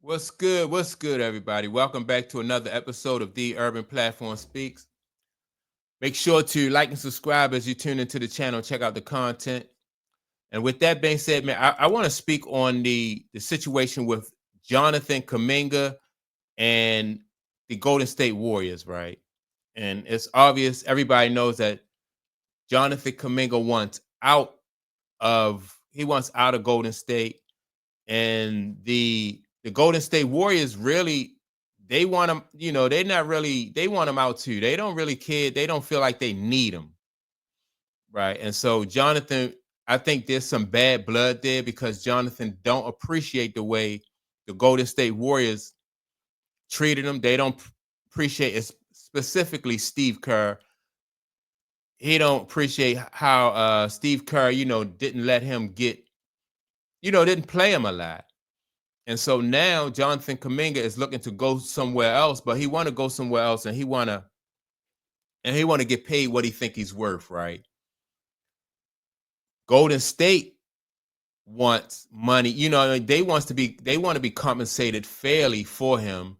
What's good? What's good, everybody? Welcome back to another episode of The Urban Platform Speaks. Make sure to like and subscribe as you tune into the channel. Check out the content. And with that being said, man, I want to speak on the situation with Jonathan Kuminga and the Golden State Warriors, right? And it's obvious, everybody knows that Jonathan Kuminga wants out of Golden State, and the Golden State Warriors really they want him. They want him out too. They don't really care. They don't feel like they need him, right? And so Jonathan, I think there's some bad blood there because Jonathan don't appreciate the way the Golden State Warriors treated him. They don't appreciate it, specifically Steve Kerr. He don't appreciate how Steve Kerr, didn't let him didn't play him a lot. And so now Jonathan Kuminga is looking to go somewhere else, but he want to go somewhere else, and he want to get paid what he think he's worth, right? Golden State wants money. They want to be compensated fairly for him.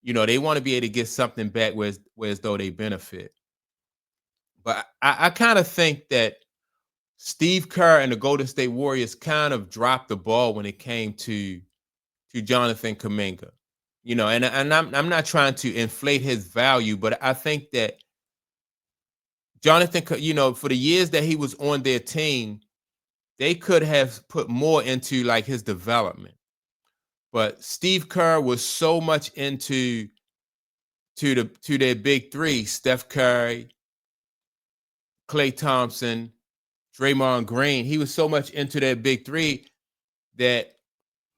They want to be able to get something back whereas though they benefit. But I kind of think that Steve Kerr and the Golden State Warriors kind of dropped the ball when it came to Jonathan Kuminga. And I'm not trying to inflate his value, but I think that Jonathan, for the years that he was on their team, they could have put more into like his development. But Steve Kerr was so much into their big three: Steph Curry, Klay Thompson, Draymond Green. He was so much into their big three that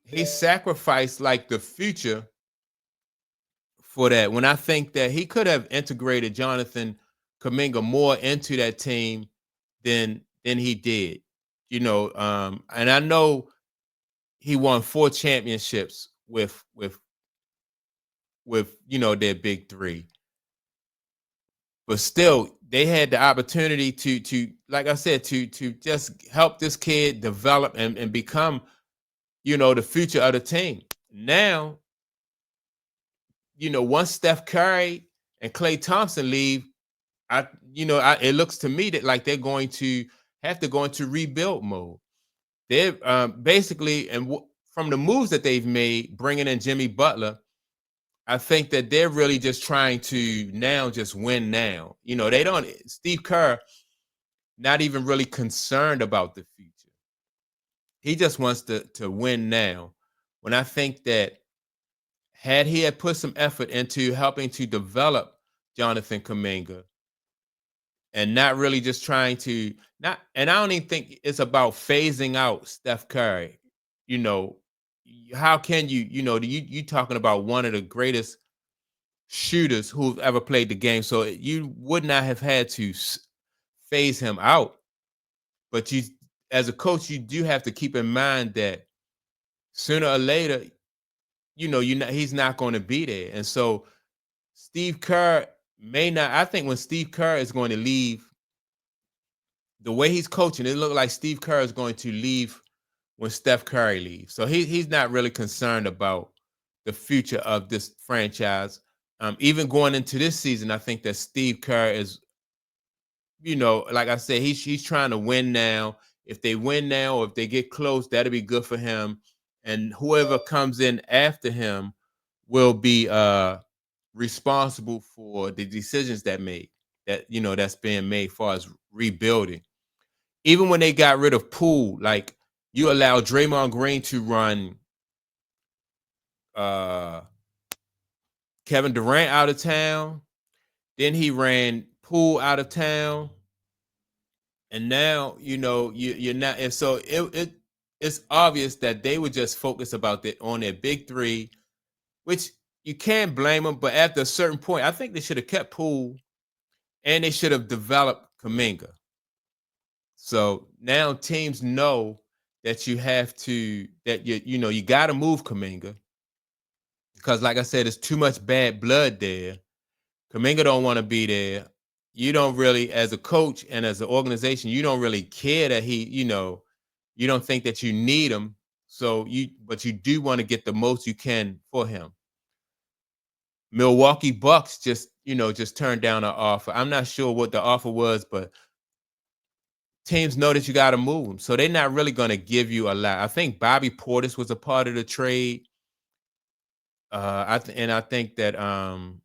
he sacrificed like the future for that. When I think that he could have integrated Jonathan Kuminga more into that team than he did. And I know he won 4 championships with their big three. But still, they had the opportunity to like I said, to just help this kid develop and become the future of the team. Now, once Steph Curry and Klay Thompson leave, it looks to me that like they're going to have to go into rebuild mode. They're basically, from the moves that they've made, bringing in Jimmy Butler, I think that they're really just trying to now just win now. They don't. Steve Kerr not even really concerned about the future. He just wants to win now. When I think that had he had put some effort into helping to develop Jonathan Kuminga and not really just trying to not, and I don't even think it's about phasing out Steph Curry. You know, how can you talking about one of the greatest shooters who've ever played the game, so you would not have had to phase him out. But you, as a coach, you do have to keep in mind that sooner or later, he's not going to be there. And so Steve Kerr may not. I think when Steve Kerr is going to leave, the way he's coaching, it looks like Steve Kerr is going to leave when Steph Curry leaves. So he's not really concerned about the future of this franchise. Even going into this season, I think that Steve Kerr is, like I said, he's trying to win now. If they win now, or if they get close, that'll be good for him. And whoever comes in after him will be responsible for the decisions that's being made as far as rebuilding. Even when they got rid of Poole, like you allow Draymond Green to run Kevin Durant out of town, then he ran Poole out of town, and now you're not. And so it's obvious that they were just focused on their big three, which you can't blame them. But after a certain point, I think they should have kept Poole, and they should have developed Kuminga. So now teams know that you got to move Kuminga because, like I said, it's too much bad blood there. Kuminga don't want to be there. You don't really, as a coach and as an organization, you don't really care that you don't think that you need him. So but you do want to get the most you can for him. Milwaukee Bucks just turned down an offer. I'm not sure what the offer was, but teams know that you got to move them, so they're not really going to give you a lot. I think Bobby Portis was a part of the trade. I think that I'm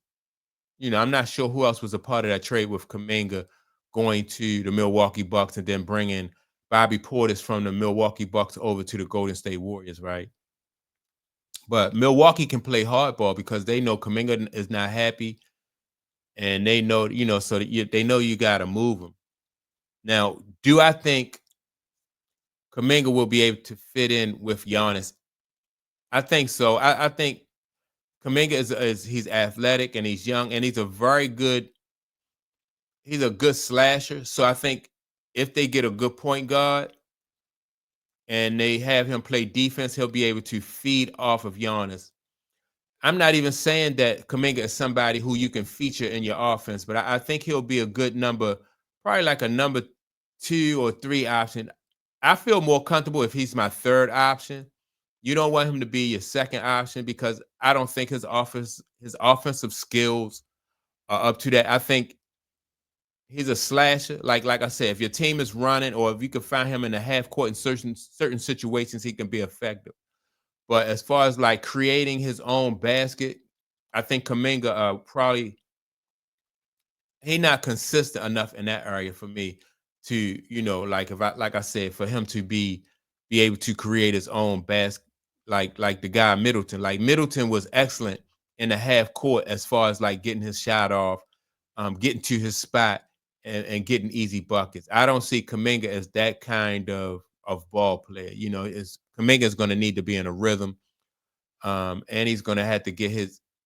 not sure who else was a part of that trade with Kuminga going to the Milwaukee Bucks and then bringing Bobby Portis from the Milwaukee Bucks over to the Golden State Warriors, right? But Milwaukee can play hardball because they know Kuminga is not happy, and they know, so that they know you got to move him. Now, do I think Kuminga will be able to fit in with Giannis? I think so. I think Kuminga is he's athletic and he's young and he's a good slasher. So I think if they get a good point guard and they have him play defense, he'll be able to feed off of Giannis. I'm not even saying that Kuminga is somebody who you can feature in your offense, but I think he'll be a good number, probably like a number 2 or 3 option. I feel more comfortable if he's my third option. You don't want him to be your second option because I don't think his offensive skills are up to that. I think he's a slasher. Like I said, if your team is running or if you can find him in the half court in certain situations, he can be effective. But as far as like creating his own basket, I think Kuminga probably he not consistent enough in that area for me to, like I said, for him to be able to create his own basket, like the guy Middleton. Like Middleton was excellent in the half court as far as like getting his shot off, getting to his spot and getting easy buckets. I don't see Kuminga as that kind of ball player. Kuminga is going to need to be in a rhythm, and he's going to have to get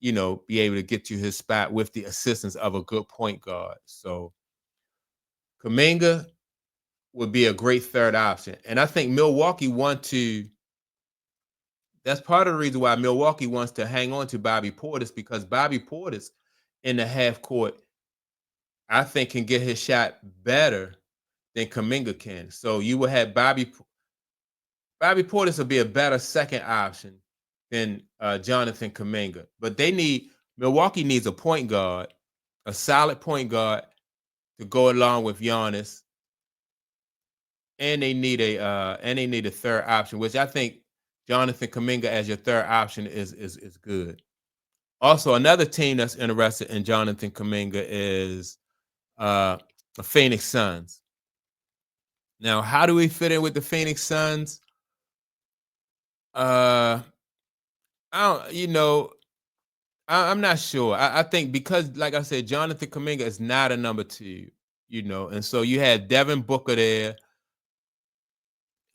be able to get to his spot with the assistance of a good point guard. So Kuminga would be a great third option. And I think Milwaukee that's part of the reason why Milwaukee wants to hang on to Bobby Portis, because Bobby Portis in the half court, I think, can get his shot better than Kuminga can. So you will have Bobby Portis will be a better second option than Jonathan Kuminga. But Milwaukee needs a point guard, a solid point guard to go along with Giannis, and they need a third option, which I think Jonathan Kuminga as your third option is good. Also, another team that's interested in Jonathan Kuminga is the Phoenix Suns. Now, how do we fit in with the Phoenix Suns? I don't, I'm not sure. I think because, like I said, Jonathan Kuminga is not a number 2, and so you had Devin Booker there.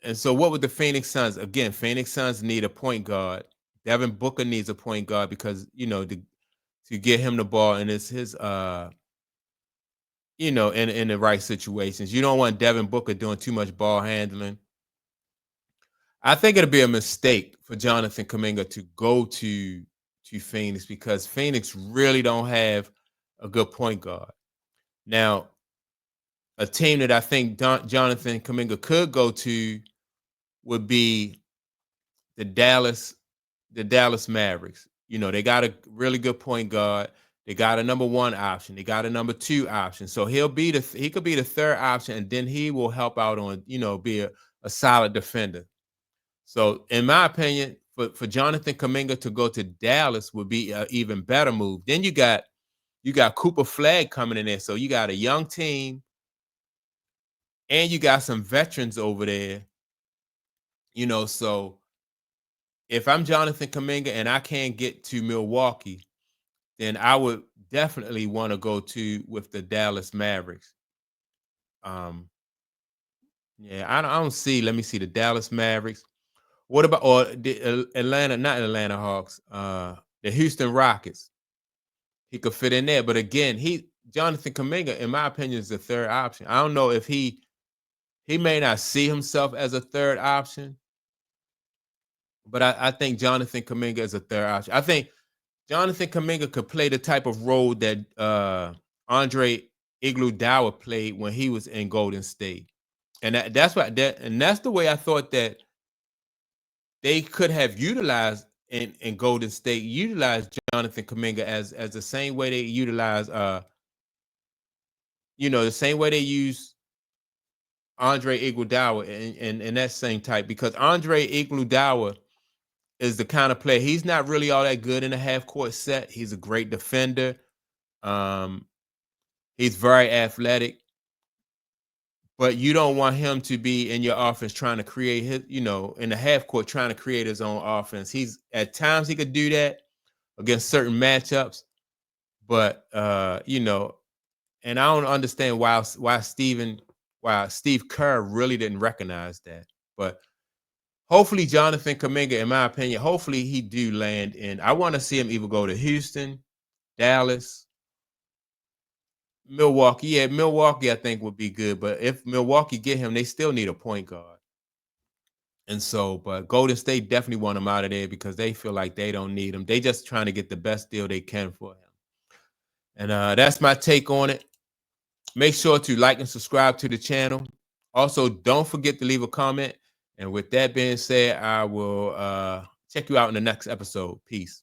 And so what would the Phoenix Suns? Again, Phoenix Suns need a point guard. Devin Booker needs a point guard because, to get him the ball and it's his in the right situations. You don't want Devin Booker doing too much ball handling. I think it'd be a mistake for Jonathan Kuminga to go to Phoenix because Phoenix really don't have a good point guard. Now, a team that I think Jonathan Kuminga could go to would be the Dallas Mavericks. They got a really good point guard. They got a number 1 option. They got a number 2 option. So he could be the third option, and then he will help out on, be a solid defender. So in my opinion, for Jonathan Kuminga to go to Dallas would be an even better move. Then you got Cooper Flag coming in there. So you got a young team and you got some veterans over there. So if I'm Jonathan Kuminga and I can't get to Milwaukee, then I would definitely want to go with the Dallas Mavericks. Yeah, I don't see. Let me see the Dallas Mavericks. What about the Atlanta? Not Atlanta Hawks. The Houston Rockets. He could fit in there, but again, Jonathan Kuminga, in my opinion, is the third option. I don't know if he may not see himself as a third option, but I think Jonathan Kuminga is a third option. I think Jonathan Kuminga could play the type of role that Andre Iguodala played when he was in Golden State, and that's the way I thought that they could have utilized in Golden State, utilized Jonathan Kuminga as the same way they utilize the same way they use Andre Iguodala in that same type, because Andre Iguodala is the kind of player, he's not really all that good in a half court set. He's a great defender. Um, he's very athletic, but you don't want him to be in your offense trying to create his, in the half court trying to create his own offense. He's at times he could do that against certain matchups, but and I don't understand why Steve Kerr really didn't recognize that. But hopefully Jonathan Kuminga, in my opinion, hopefully he do land in. I want to see him either go to Houston, Dallas, Milwaukee. Yeah, Milwaukee I think would be good. But if Milwaukee get him, they still need a point guard. And so, but Golden State definitely want him out of there because they feel like they don't need him. They just trying to get the best deal they can for him. And that's my take on it. Make sure to like and subscribe to the channel. Also, don't forget to leave a comment. And with that being said, I will check you out in the next episode. Peace.